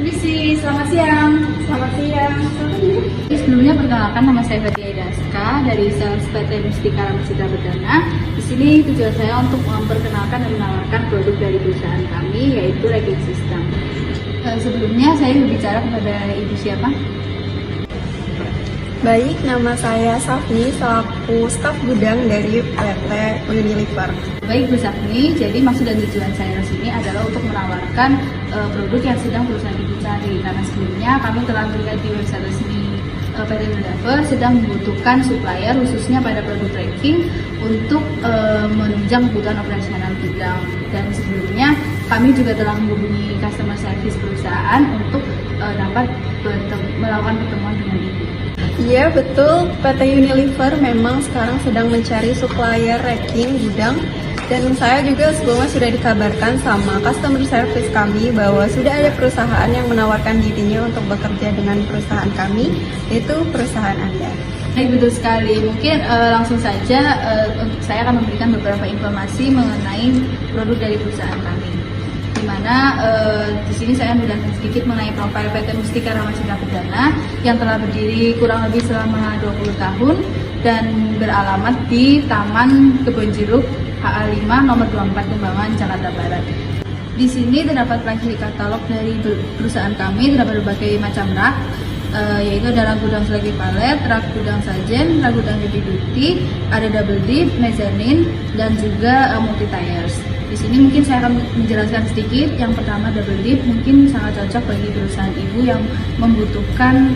Permisi, selamat siang. Selamat siang. Sebelumnya perkenalkan, nama saya Fatia Idaska dari sales PT Mustika Ramacitra Perdana. Di sini tujuan saya untuk memperkenalkan dan menawarkan produk dari perusahaan kami, yaitu racking system. Sebelumnya saya berbicara kepada Ibu siapa? Baik, nama saya Safni, selaku staf gudang dari PT Unilever. Baik Bu Safni, jadi maksud dan tujuan saya di sini adalah untuk menawarkan produk yang sedang perusahaan Ibu cari. Karena sebelumnya kami telah melihat di website resmi PT Unilever sedang membutuhkan supplier khususnya pada produk racking untuk menunjang kebutuhan operasional gudang. Dan sebelumnya kami juga telah menghubungi customer service perusahaan untuk dapat melakukan pertemuan dengan Ibu. Iya betul, PT Unilever memang sekarang sedang mencari supplier racking gudang. Dan saya juga sebelumnya sudah dikabarkan sama customer service kami bahwa sudah ada perusahaan yang menawarkan dirinya untuk bekerja dengan perusahaan kami, yaitu perusahaan Anda. Baik, betul sekali. Mungkin langsung saja saya akan memberikan beberapa informasi mengenai produk dari perusahaan kami. Di mana di sini saya menjelaskan sedikit mengenai profil PT Mustika Ramacitra Perdana yang telah berdiri kurang lebih selama 20 tahun dan beralamat di Taman Kebonjeruk HA5 nomor 24 Kembangan, Jakarta Barat. Di sini terdapat flagship katalog dari perusahaan kami, terdapat berbagai macam rak, yaitu ada rak gudang selektif palet, rak gudang sajen, rak gudang heavy duty, ada double deep, mezzanine, dan juga multi tires. Di sini mungkin saya akan menjelaskan sedikit. Yang pertama, double deep mungkin sangat cocok bagi perusahaan ibu yang membutuhkan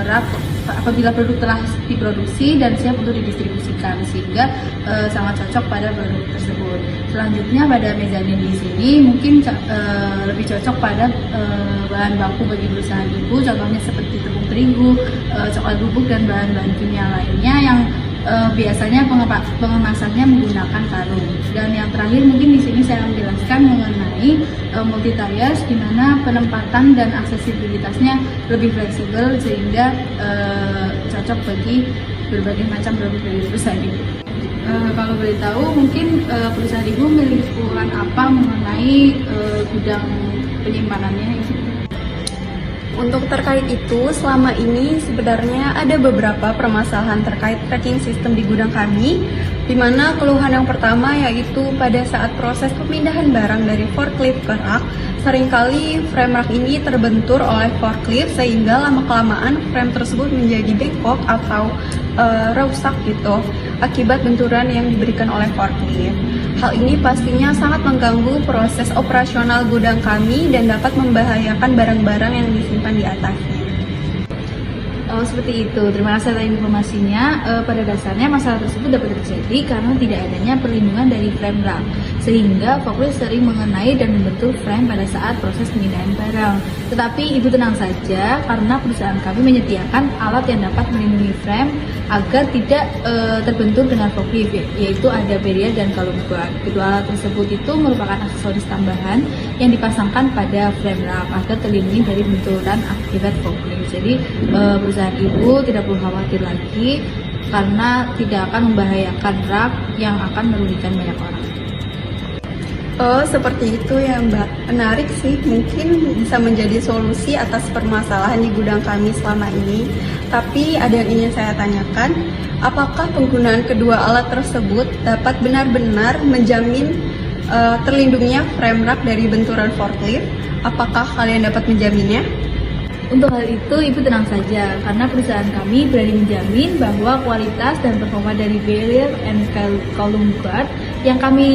rak apabila produk telah diproduksi dan siap untuk didistribusikan, sehingga sangat cocok pada produk tersebut. Selanjutnya pada mezzanine di sini mungkin lebih cocok pada bahan baku bagi perusahaan ibu, contohnya seperti tepung terigu, coklat bubuk dan bahan-bahan kimia lainnya yang biasanya pengemasannya menggunakan karung. Dan yang terakhir mungkin di sini saya menjelaskan mengenai multi tires, di mana penempatan dan aksesibilitasnya lebih fleksibel sehingga cocok bagi berbagai macam produk dari perusahaan ibu. Kalau boleh tahu, mungkin perusahaan ibu memiliki keluhan apa mengenai gudang penyimpanannya? Untuk terkait itu, selama ini sebenarnya ada beberapa permasalahan terkait tracking sistem di gudang kami, di mana keluhan yang pertama yaitu pada saat proses pemindahan barang dari forklift ke rak, seringkali frame rak ini terbentur oleh forklift sehingga lama-kelamaan frame tersebut menjadi bengkok atau rusak gitu akibat benturan yang diberikan oleh forklift. Hal ini pastinya sangat mengganggu proses operasional gudang kami dan dapat membahayakan barang-barang yang disimpan di atasnya. Oh, seperti itu. Terima kasih atas informasinya. Pada dasarnya masalah tersebut dapat terjadi karena tidak adanya perlindungan dari frame rak, sehingga forklift sering mengenai dan membentur frame pada saat proses pemindahan barang. Tetapi ibu tenang saja, karena perusahaan kami menyediakan alat yang dapat melindungi frame agar tidak terbentur dengan forklift, yaitu ada barrier dan column guard. Kedua alat tersebut itu merupakan aksesoris tambahan yang dipasangkan pada frame rak agar terlindungi dari benturan akibat forklift. Jadi perusahaan ibu tidak perlu khawatir lagi karena tidak akan membahayakan rak yang akan merugikan banyak orang. Oh, seperti itu ya Mbak. Menarik sih, mungkin bisa menjadi solusi atas permasalahan di gudang kami selama ini. Tapi ada yang ingin saya tanyakan, apakah penggunaan kedua alat tersebut dapat benar-benar menjamin terlindungnya frame rak dari benturan forklift? Apakah kalian dapat menjaminnya? Untuk hal itu, ibu tenang saja, karena perusahaan kami berani menjamin bahwa kualitas dan performa dari barrier and column guard yang kami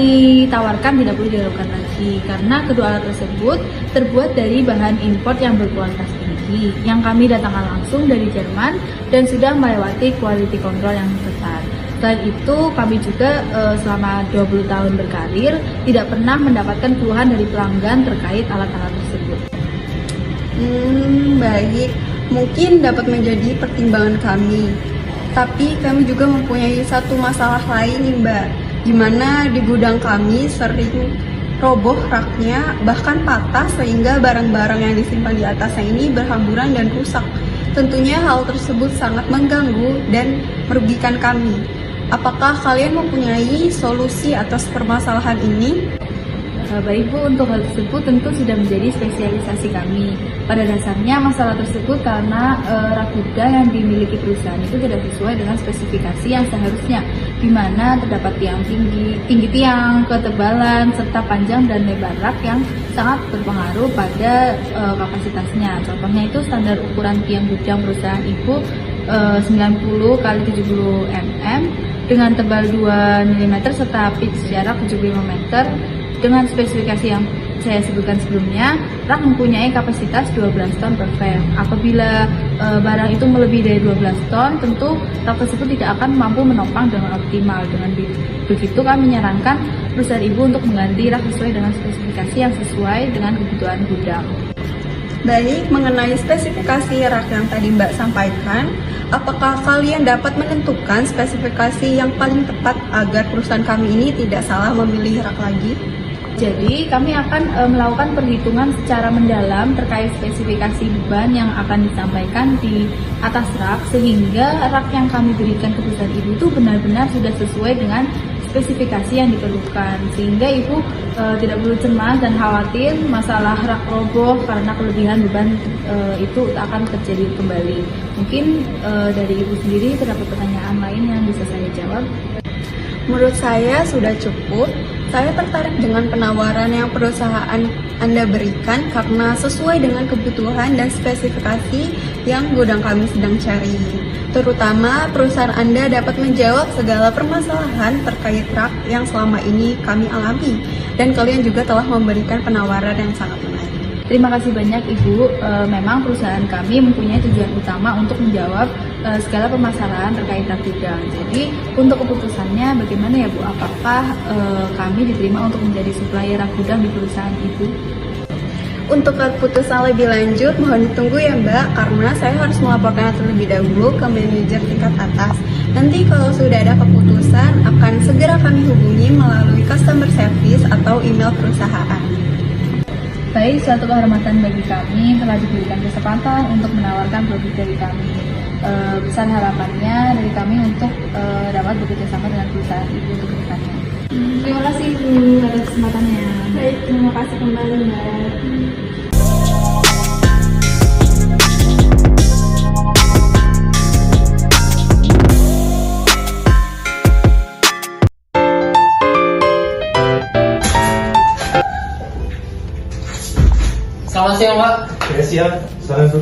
tawarkan tidak perlu diragukan lagi, karena kedua alat tersebut terbuat dari bahan import yang berkualitas tinggi, yang kami datangkan langsung dari Jerman dan sudah melewati quality control yang ketat. Selain itu, kami juga selama 20 tahun berkarir tidak pernah mendapatkan keluhan dari pelanggan terkait alat-alat tersebut. Baik, mungkin dapat menjadi pertimbangan kami. Tapi kami juga mempunyai satu masalah lain nih Mbak, di mana di gudang kami sering roboh raknya, bahkan patah sehingga barang-barang yang disimpan di atasnya ini berhamburan dan rusak. Tentunya hal tersebut sangat mengganggu dan merugikan kami. Apakah kalian mempunyai solusi atas permasalahan ini? Baik Bu, untuk hal tersebut tentu sudah menjadi spesialisasi kami. Pada dasarnya masalah tersebut karena rak gudang yang dimiliki perusahaan itu tidak sesuai dengan spesifikasi yang seharusnya, di mana terdapat tiang tinggi tiang, ketebalan, serta panjang dan lebar rak yang sangat berpengaruh pada kapasitasnya. Contohnya itu standar ukuran tiang gudang perusahaan Ibu 90 x 70 mm dengan tebal 2 mm serta pitch jarak 75 meter. Dengan spesifikasi yang saya sebutkan sebelumnya, rak mempunyai kapasitas 12 ton per frame. Apabila barang itu melebihi dari 12 ton, tentu rak tersebut tidak akan mampu menopang dengan optimal. Dengan begitu kami menyarankan perusahaan Ibu untuk mengganti rak sesuai dengan spesifikasi yang sesuai dengan kebutuhan gudang. Baik, mengenai spesifikasi rak yang tadi Mbak sampaikan, apakah kalian dapat menentukan spesifikasi yang paling tepat agar perusahaan kami ini tidak salah memilih rak lagi? Jadi, kami akan melakukan perhitungan secara mendalam terkait spesifikasi beban yang akan disampaikan di atas rak, sehingga rak yang kami berikan ke perusahaan Ibu itu benar-benar sudah sesuai dengan spesifikasi yang diperlukan, sehingga Ibu tidak perlu cemas dan khawatir masalah rak roboh karena kelebihan beban itu akan terjadi kembali. Mungkin dari Ibu sendiri terdapat pertanyaan lain yang bisa saya jawab? Menurut saya sudah cukup. Saya tertarik dengan penawaran yang perusahaan Anda berikan karena sesuai dengan kebutuhan dan spesifikasi yang gudang kami sedang cari. Terutama perusahaan Anda dapat menjawab segala permasalahan terkait rak yang selama ini kami alami, dan kalian juga telah memberikan penawaran yang sangat menarik. Terima kasih banyak Ibu. Memang perusahaan kami mempunyai tujuan utama untuk menjawab segala permasalahan terkait rak gudang. Jadi untuk keputusannya bagaimana ya Bu? Apakah kami diterima untuk menjadi supplier rak gudang di perusahaan Ibu? Untuk keputusan lebih lanjut mohon ditunggu ya Mbak, karena saya harus melaporkan terlebih dahulu ke manajer tingkat atas. Nanti kalau sudah ada keputusan akan segera kami hubungi melalui customer service atau email perusahaan. Baik, suatu kehormatan bagi kami telah diberikan kesempatan untuk menawarkan produk dari kami. Besar harapannya dari kami untuk dapat bekerjasama dengan perusahaan Ibu untuk kedepannya. Terima kasih Ibu atas kesempatannya. Baik, terima kasih kembali Mbak. Selamat siang Pak. Ya siap, salam tuh.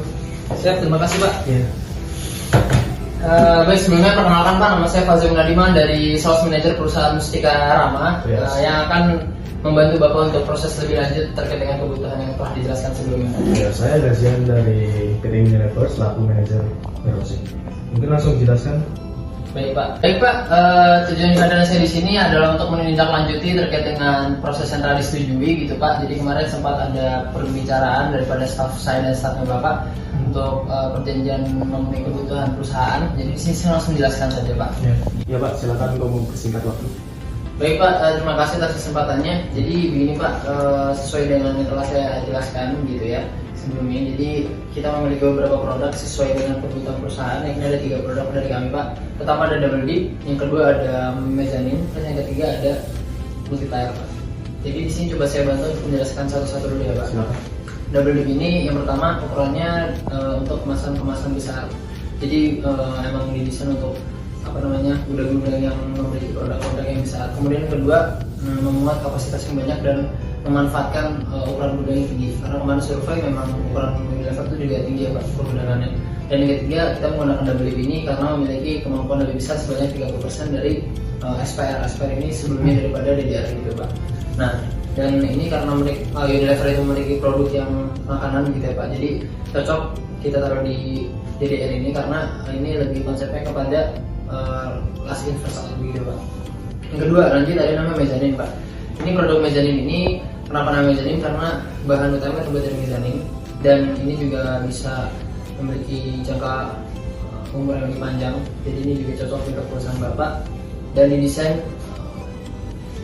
Siap, terima kasih Pak. Ya. Baik, sebelumnya perkenalkan Pak, nama saya Fazil Munadiman dari Sales Manager perusahaan Mustika Rama, Yes. yang akan membantu Bapak untuk proses lebih lanjut terkait dengan kebutuhan yang telah dijelaskan sebelumnya. Ya, saya Gazian dari PT Unilever selaku manajer warehousing. Mungkin langsung dijelaskan. Baik Pak, tujuan kehadiran saya di sini adalah untuk menindaklanjuti terkait dengan proses yang telah disetujui gitu Pak. Jadi kemarin sempat ada perbicaraan daripada staf saya dan stafnya Bapak untuk perjanjian memenuhi kebutuhan perusahaan. Jadi di sini saya langsung jelaskan saja Pak. Ya Pak, silakan untuk mempersingkat waktu. Baik Pak, terima kasih atas kesempatannya. Jadi begini Pak, sesuai dengan yang telah saya jelaskan gitu ya sebelumnya. Jadi kita memiliki beberapa produk sesuai dengan kebutuhan perusahaan. Yang ini ada 3 produk dari kami Pak. Pertama ada double dip, yang kedua ada mezzanine, dan yang ketiga ada multi tire Pak. Jadi di sini coba saya bantu untuk menjelaskan satu-satu dulu ya Pak. Silakan. Double dip ini yang pertama ukurannya untuk kemasan besar. Jadi emang didesain untuk gudang-gudang yang memiliki produk-produk yang besar. Kemudian yang kedua memuat kapasitas yang banyak dan memanfaatkan ukuran gudang yang tinggi. Karena kemarin survei memang ukuran Unilever itu juga tinggi ya Pak pergudangannya. Dan yang ketiga kita menggunakan double dip ini karena memiliki kemampuan lebih besar sebanyak 30% dari SPR ini sebelumnya daripada DDR gitu Pak. Nah, dan ini karena Unilever itu memiliki produk yang makanan gitu ya Pak. Jadi cocok kita taruh di DDR ini karena ini lebih konsepnya kepada last in first out gitu Pak. Yang kedua lanjut ada nama mezzanine Pak. Ini produk mezzanine ini kenapa nama mezzanine? Karena bahan utama terbuat dari mezzanine dan ini juga bisa memiliki jangka umur yang lebih panjang. Jadi ini juga cocok untuk perusahaan Bapak dan didesain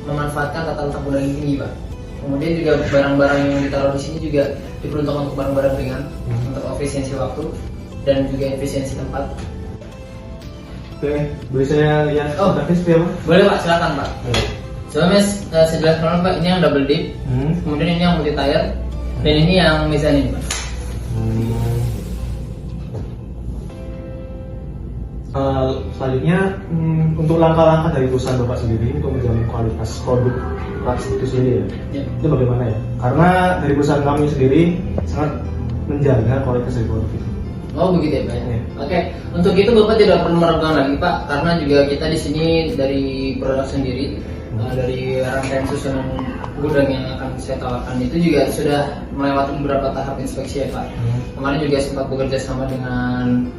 memanfaatkan tata letak gudang yang tinggi Pak. Kemudian juga barang-barang yang ditaruh di sini juga diperuntukkan untuk barang-barang ringan untuk efisiensi waktu dan juga efisiensi tempat. Oke, boleh saya lihat grafis ya Pak? Boleh Pak, silakan Pak. Coba Mas, saya jelaskan dulu Pak, ini yang double deep, kemudian ini yang multi tire, dan ini yang mezzanine Pak. Selanjutnya untuk langkah-langkah dari perusahaan Bapak sendiri untuk menjamin kualitas produk plastik itu sendiri ya, itu bagaimana ya? Karena dari perusahaan kami sendiri sangat menjaga kualitas dari produk itu. Oh begitu ya Pak. Iya. Oke, untuk itu Bapak tidak perlu meragukan lagi Pak, karena juga kita di sini dari produk sendiri, dari rangkaian susunan gudang yang akan saya tawarkan itu juga sudah melewati beberapa tahap inspeksi ya Pak. Kemarin juga sempat bekerja sama dengan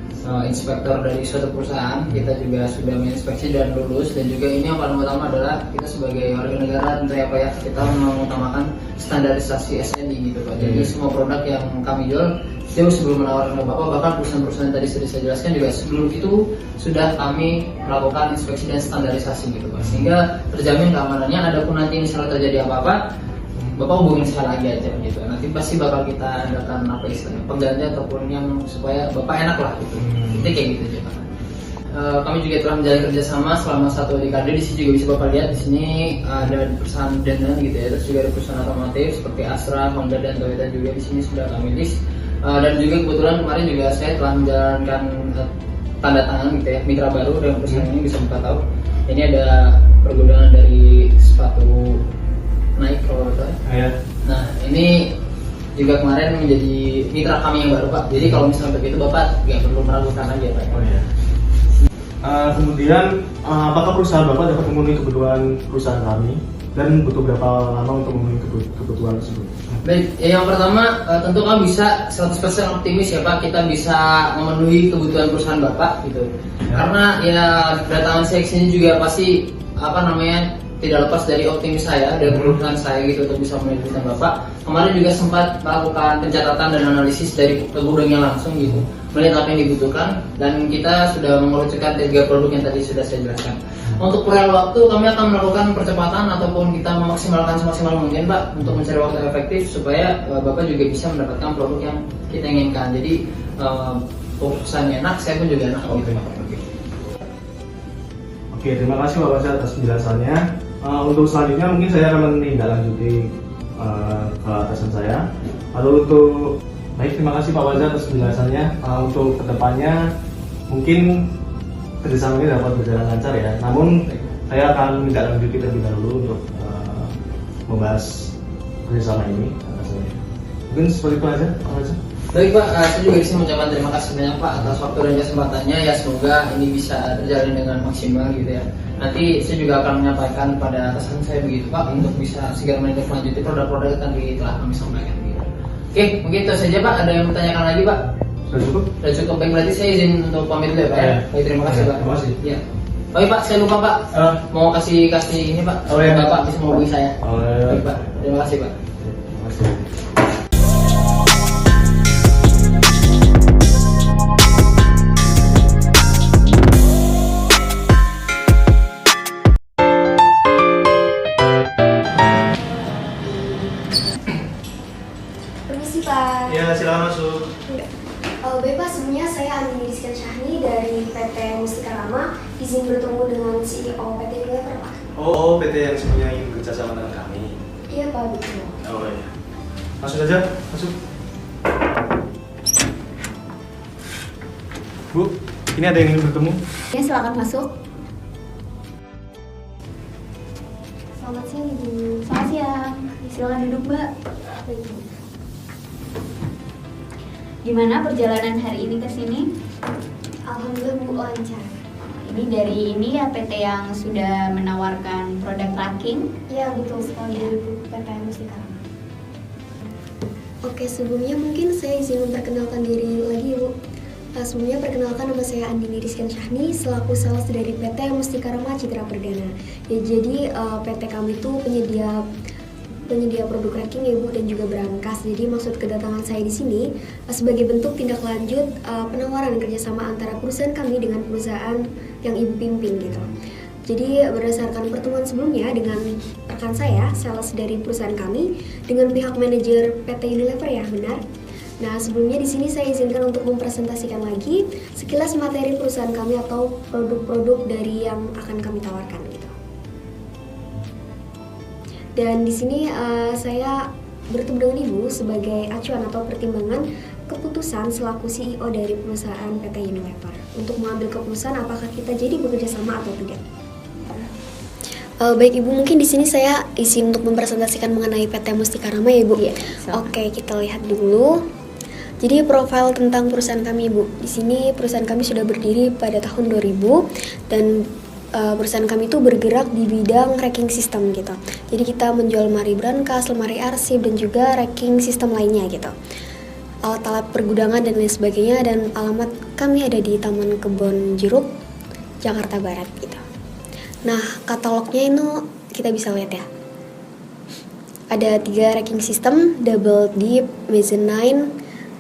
inspektor dari suatu perusahaan, kita juga sudah menginspeksi dan lulus, dan juga ini yang paling utama adalah kita sebagai warga negara tentunya Pak ya, kita mengutamakan standarisasi SNI gitu Pak. Jadi semua produk yang kami jual jauh sebelum menawarkan ke Bapak, bahkan perusahaan-perusahaan tadi sudah saya jelaskan juga sebelum itu sudah kami melakukan inspeksi dan standarisasi gitu Pak, sehingga terjamin keamanannya. Adapun nanti misalnya terjadi apa-apa, Bapak hubungin saya lagi aja gitu. Nanti pasti bakal kita adakan apa istilahnya pengganti ataupun yang supaya Bapak enak lah gitu. Itu kayak gitu aja Pak. Kami juga telah menjalin kerjasama selama 1 dekade. Di sini juga bisa Bapak lihat di sini ada perusahaan brand gitu ya. Terus juga ada perusahaan otomotif seperti Astra, Honda dan Toyota juga di sini sudah kami list. Dan juga kebetulan kemarin juga saya telah menjalankan tanda tangan gitu ya mitra baru dengan perusahaan ini, bisa Bapak tahu. Ini ada pergudangan dari sepatu naik kalau betul. Nah ini juga kemarin menjadi mitra kami yang baru Pak. Jadi kalau misalnya begitu Bapak nggak perlu meragukan lagi ya Pak. Oh iya. Kemudian apakah perusahaan Bapak dapat memenuhi kebutuhan perusahaan kami dan butuh berapa lama untuk memenuhi kebutuhan tersebut? Baik, yang pertama tentu kami bisa 100% optimis ya Pak, kita bisa memenuhi kebutuhan perusahaan Bapak gitu. Karena ya kedatangan saya kesini juga pasti tidak lepas dari optimis saya dan perusahaan saya gitu untuk bisa memenuhi kebutuhan Bapak. Kemarin juga sempat melakukan pencatatan dan analisis dari gudangnya langsung gitu, melihat apa yang dibutuhkan, dan kita sudah mengerucutkan 3 produk yang tadi sudah saya jelaskan. Untuk perihal waktu, kami akan melakukan percepatan ataupun kita memaksimalkan semaksimal mungkin Pak untuk mencari waktu efektif supaya Bapak juga bisa mendapatkan produk yang kita inginkan. Jadi perusahaannya enak, saya pun juga enak gitu Pak. Oke, terima kasih Bapak Wajah atas penjelasannya. Untuk selanjutnya mungkin saya akan menindaklanjuti ke atasan saya. Lalu untuk terima kasih Pak Wajah atas penjelasannya. Untuk kedepannya mungkin kerjasama ini dapat berjalan lancar ya. Namun saya akan menindaklanjuti terlebih dahulu untuk membahas kerjasama ini. Mungkin seperti itu aja Pak Wajah. Baik Pak, saya juga disini mengucapkan terima kasih banyak Pak atas waktu dan kesempatannya ya, semoga ini bisa terjalin dengan maksimal gitu ya. Nanti saya juga akan menyampaikan pada atasan saya begitu Pak untuk bisa segera menindaklanjuti produk-produk yang tadi telah kami sampaikan gitu. Oke, mungkin itu saja Pak, ada yang bertanyakan lagi Pak? Sudah cukup? Sudah cukup, baik berarti saya izin untuk pamit dulu ya Pak ya. Baik, terima kasih Pak. Terima kasih. Ya. Baik Pak, saya lupa Pak, mau kasih ini Pak, Bapak bisa menghubungi saya. Baik Pak, terima kasih Pak. Terima kasih. Permisi Pak. Ya, silakan masuk. Baik Pak, sebelumnya saya Andini Rizky Syahni dari PT Mustika Rama. Izin bertemu dengan CEO PT Unilever Pak. Oh, PT yang semuanya ingin bekerja sama dengan kami. Iya Pak, betul. Oh iya. Masuk aja, masuk. Bu, ini ada yang ingin bertemu. Ya, silakan masuk. Selamat siang Ibu. Selamat siang. Silakan duduk Mbak. Baik, Bu. Gimana perjalanan hari ini ke sini? Alhamdulillah Bu, lancar. Ini dari ini ya PT yang sudah menawarkan produk tracking. Iya, betul sekali dari PT Mustika Rama. Oke, sebelumnya mungkin saya izin memperkenalkan diri lagi Bu. Sebelumnya perkenalkan, nama saya Andini Rizky Syahni selaku sales dari PT Mustika Rama Citra Perdana. Ya, jadi PT kami itu penyedia produk tracking ya Bu, dan juga berangkas. Jadi maksud kedatangan saya di sini sebagai bentuk tindak lanjut penawaran kerjasama antara perusahaan kami dengan perusahaan yang Ibu pimpin gitu. Jadi berdasarkan pertemuan sebelumnya dengan rekan saya, sales dari perusahaan kami dengan pihak manajer PT Unilever ya, benar. Nah, sebelumnya di sini saya izinkan untuk mempresentasikan lagi sekilas materi perusahaan kami atau produk-produk dari yang akan kami tawarkan gitu. Dan di sini saya bertemu dengan Ibu sebagai acuan atau pertimbangan keputusan selaku CEO dari perusahaan PT Unilever untuk mengambil keputusan apakah kita jadi bekerja sama atau tidak. Baik Ibu, mungkin di sini saya izin untuk mempresentasikan mengenai PT Mustika Rama ya Ibu. Iya, Oke, kita lihat dulu. Jadi profil tentang perusahaan kami Ibu. Di sini perusahaan kami sudah berdiri pada tahun 2000 dan perusahaan kami itu bergerak di bidang racking system gitu. Jadi kita menjual lemari brankas, lemari arsip dan juga racking system lainnya gitu. Alat-alat pergudangan dan lain sebagainya, dan alamat kami ada di Taman Kebon Jeruk, Jakarta Barat gitu. Nah, katalognya itu kita bisa lihat ya. Ada 3 racking system, double deep, mezzanine,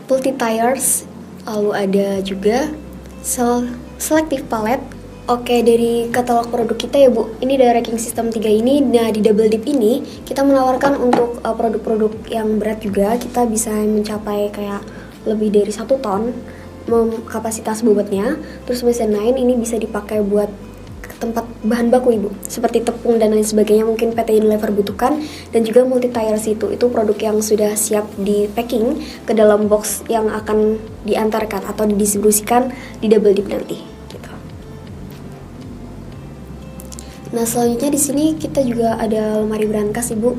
multi tires, lalu ada juga selective pallet. Oke, dari katalog produk kita ya Bu, ini dari racking system 3 ini. Nah, di double deep ini kita menawarkan untuk produk-produk yang berat juga. Kita bisa mencapai kayak lebih dari 1 ton kapasitas bobotnya. Terus mezzanine ini bisa dipakai buat tempat bahan baku Ibu, seperti tepung dan lain sebagainya mungkin PT Unilever butuhkan. Dan juga multi tires itu produk yang sudah siap di packing ke dalam box yang akan diantarkan atau didistribusikan di double deep nanti. Nah, selanjutnya di sini kita juga ada lemari brankas Ibu.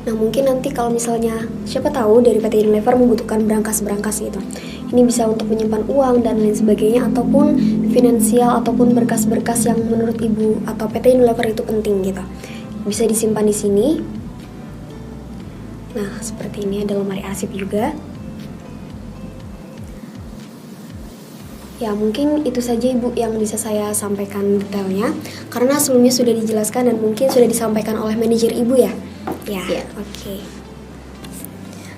Nah, mungkin nanti kalau misalnya siapa tahu dari PT Unilever membutuhkan brankas-brankas gitu. Ini bisa untuk menyimpan uang dan lain sebagainya, ataupun finansial ataupun berkas-berkas yang menurut Ibu atau PT Unilever itu penting gitu. Bisa disimpan di sini. Nah, seperti ini ada lemari arsip juga. Ya, mungkin itu saja Ibu yang bisa saya sampaikan detailnya, karena sebelumnya sudah dijelaskan dan mungkin sudah disampaikan oleh manajer Ibu ya. Ya. Oke.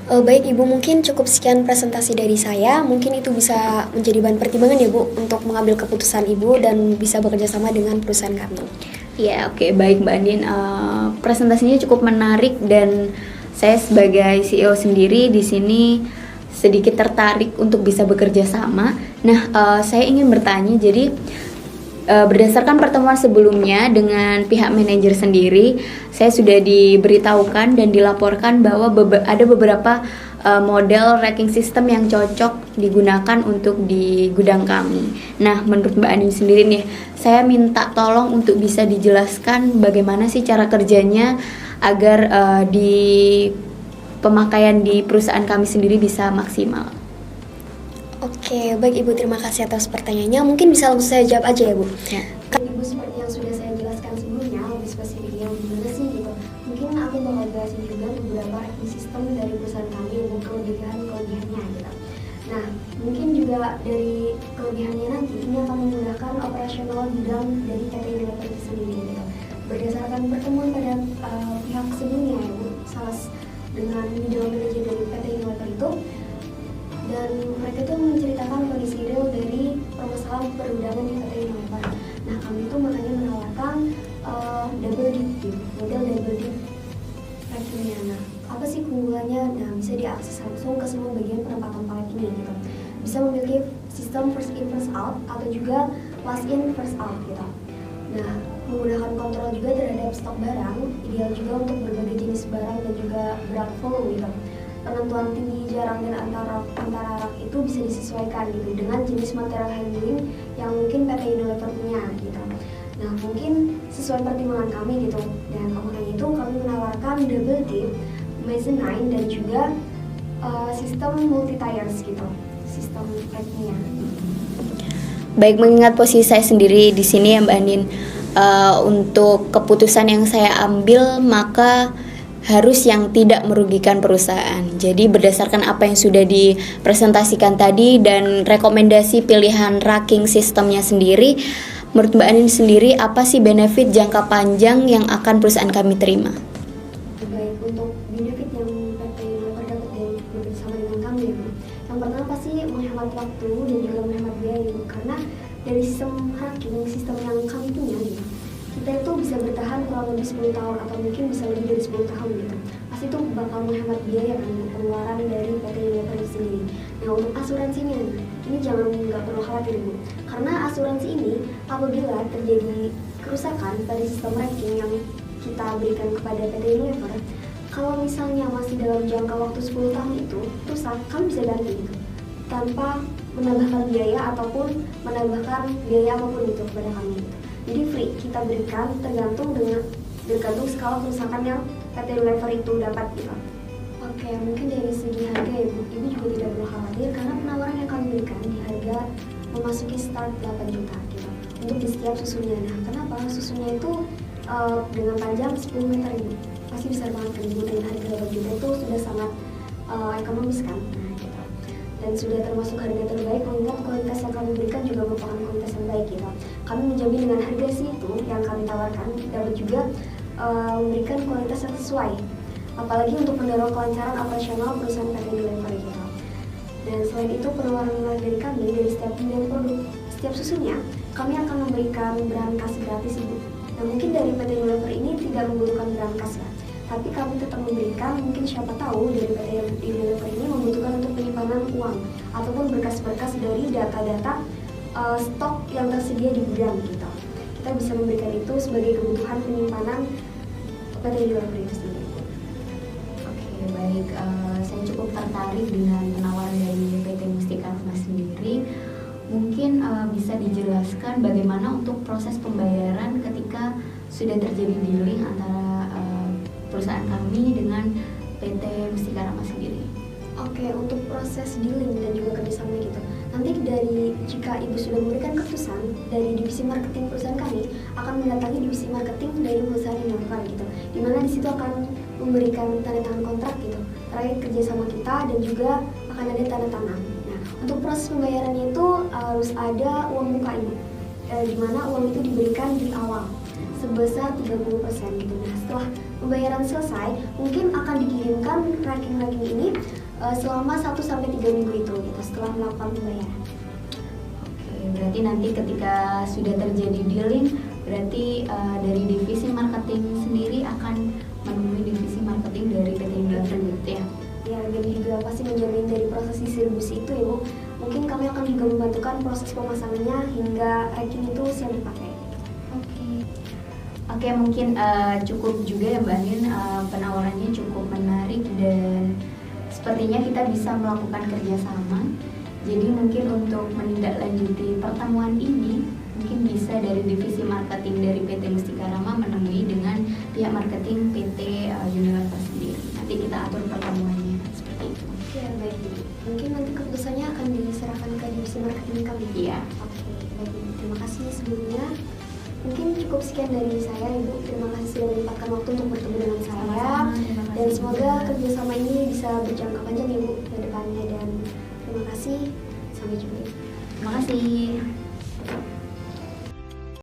Baik Ibu, mungkin cukup sekian presentasi dari saya. Mungkin itu bisa menjadi bahan pertimbangan ya Bu untuk mengambil keputusan Ibu dan bisa bekerja sama dengan perusahaan kami. Ya, oke, baik Mbak Andin. Presentasinya cukup menarik dan saya sebagai CEO sendiri di sini sedikit tertarik untuk bisa bekerja sama. Nah, saya ingin bertanya, jadi berdasarkan pertemuan sebelumnya dengan pihak manajer sendiri, saya sudah diberitahukan dan dilaporkan bahwa ada beberapa model racking system yang cocok digunakan untuk di gudang kami. Nah, menurut Mbak Andin sendiri nih, saya minta tolong untuk bisa dijelaskan bagaimana sih cara kerjanya agar di pemakaian di perusahaan kami sendiri bisa maksimal. Oke, baik Ibu, terima kasih atas pertanyaannya. Mungkin bisa langsung saya jawab aja ya Bu. Ya. Ibu, seperti yang sudah saya jelaskan sebelumnya, lebih spesifiknya gimana sih gitu. Mungkin aku bakal jelasin juga beberapa racking system dari perusahaan kami untuk kelebihannya gitu. Nah, mungkin juga dari kelebihannya nanti ini akan menggunakan operasional bidang dari PT Unilever itu sendiri gitu. Berdasarkan pertemuan pada pihak sebelumnya ya Bu, dengan middle manager dari PT Unilever itu, dan mereka itu menceritakan kondisi real dari permasalahan perundangan di PT Unilever. Nah, kami itu makanya menawarkan double deep, model double deep rackingnya. Nah, apa sih keunggulannya? Nah, bisa diakses langsung ke semua bagian penempatan palet ini gitu. Bisa memiliki sistem first in first out atau juga last in first out gitu. Nah, menggunakan kontrol juga terhadap stok barang, ideal juga untuk berbagai jenis barang dan juga berat volume gitu. Penentuan tinggi, jarang, dan antara rak itu bisa disesuaikan gitu dengan jenis material handling yang mungkin PT Unilever punya gitu. Nah, mungkin sesuai pertimbangan kami gitu. Dan makanya itu kami menawarkan double deep, mezzanine, dan juga sistem multi tires gitu, sistem packnya. Baik, mengingat posisi saya sendiri di sini ya Mbak Andin, untuk keputusan yang saya ambil maka harus yang tidak merugikan perusahaan. Jadi berdasarkan apa yang sudah dipresentasikan tadi dan rekomendasi pilihan racking sistemnya sendiri, menurut Mbak Andin sendiri apa sih benefit jangka panjang yang akan perusahaan kami terima? Baik, untuk benefit yang PT Unilever dapat dari bersama dengan kami, yang pertama pasti menghemat waktu dan juga menghemat biaya, karena dari sistem racking, sistem yang kami punya gitu, kita itu bisa bertahan kurang lebih 10 tahun atau mungkin bisa lebih dari 10 tahun gitu. Pasti itu bakal menghemat biaya kan, pengeluaran dari PT Unilever sendiri. Nah, untuk asuransinya, ini nggak perlu khawatir Bu, karena asuransi ini apabila terjadi kerusakan pada sistem racking yang kita berikan kepada PT Unilever, Kalau misalnya masih dalam jangka waktu 10 tahun itu rusak, kami bisa ganti itu tanpa menambahkan biaya ataupun menambahkan biaya apapun itu kepada kami gitu. Jadi free kita berikan tergantung skala kerusakan yang PT Unilever itu dapat gitu. Oke, mungkin dari segi harga ya Bu, Ibu juga tidak perlu khawatir karena penawaran yang kami berikan di harga memasuki start 8 juta gitu untuk di setiap susunya. Nah, kenapa? Susunya itu dengan panjang 10 meter Ibu, pasti besar banget kan Ibu, dengan harga 8 juta itu sudah sangat ekonomis kan. Nah, gitu. Dan sudah termasuk harga terbaik mengingat kualitas yang kami berikan juga merupakan kualitas yang baik gitu. Kami menjamin dengan harga segitu yang kami tawarkan dapat juga memberikan kualitas yang sesuai, apalagi untuk mendorong kelancaran operasional perusahaan PT Unilever gitu. Dan selain itu penawaran menarik dari kami dari setiap pilihan produk, setiap susunya kami akan memberikan brankas gratis Ibu. Nah mungkin dari PT Unilever ini tidak membutuhkan brankas ya, tapi kami tetap memberikan, mungkin siapa tahu dari PT Unilever ini membutuhkan untuk penyimpanan uang ataupun berkas-berkas dari data-data stok yang tersedia di gudang gitu. Kita bisa memberikan itu sebagai kebutuhan penyimpanan PT Unilever itu sendiri. Oke, baik. Saya cukup tertarik dengan penawaran dari PT Mustika Rama sendiri. Mungkin bisa dijelaskan bagaimana untuk proses pembayaran ketika sudah terjadi dealing antara perusahaan kami dengan PT Mustika Rama sendiri. Oke, untuk proses dealing dan juga kerjasama gitu. Nanti jika Ibu sudah memberikan keputusan dari divisi marketing perusahaan kami akan mendatangi divisi marketing dari perusahaan yang melakukan gitu. Dimana di situ akan memberikan tanda tangan kontrak gitu terkait kerjasama kita dan juga akan ada tanda tangan. Nah, untuk proses pembayarannya itu harus ada uang muka Ibu. Dimana uang itu diberikan di awal sebesar 30% gitu. Nah, setelah pembayaran selesai, mungkin akan dikirimkan ranking-ranking ini selama 1-3 minggu itu gitu, setelah melakukan pembayaran. Oke, berarti nanti ketika sudah terjadi dealing, berarti dari divisi marketing sendiri akan menemui divisi marketing dari PT Unilever gitu ya? Ya, dan juga pasti menjamin dari proses distribusi itu ya Bu. Mungkin kami akan juga membantukan proses pemasangannya hingga ranking itu siap dipakai. Oke, mungkin cukup juga ya Mbak Nin, penawarannya cukup menarik dan sepertinya kita bisa melakukan kerjasama. Jadi mungkin untuk menindaklanjuti pertemuan ini, mungkin bisa dari divisi marketing dari PT Mustika Rama menemui dengan pihak marketing PT Unilever sendiri. Nanti kita atur pertemuannya seperti itu. Ya, baik Bu. Mungkin nanti keputusannya akan diserahkan ke divisi marketing kami. Iya. Oke, baik Bu. Terima kasih sebelumnya. Mungkin cukup sekian dari saya Ibu. Terima kasih sudah menyempatkan waktu untuk bertemu dengan saya. Dan semoga kerjasama ini bisa berjangka panjang Ibu ke depannya. Dan terima kasih. Sampai jumpa. Terima kasih.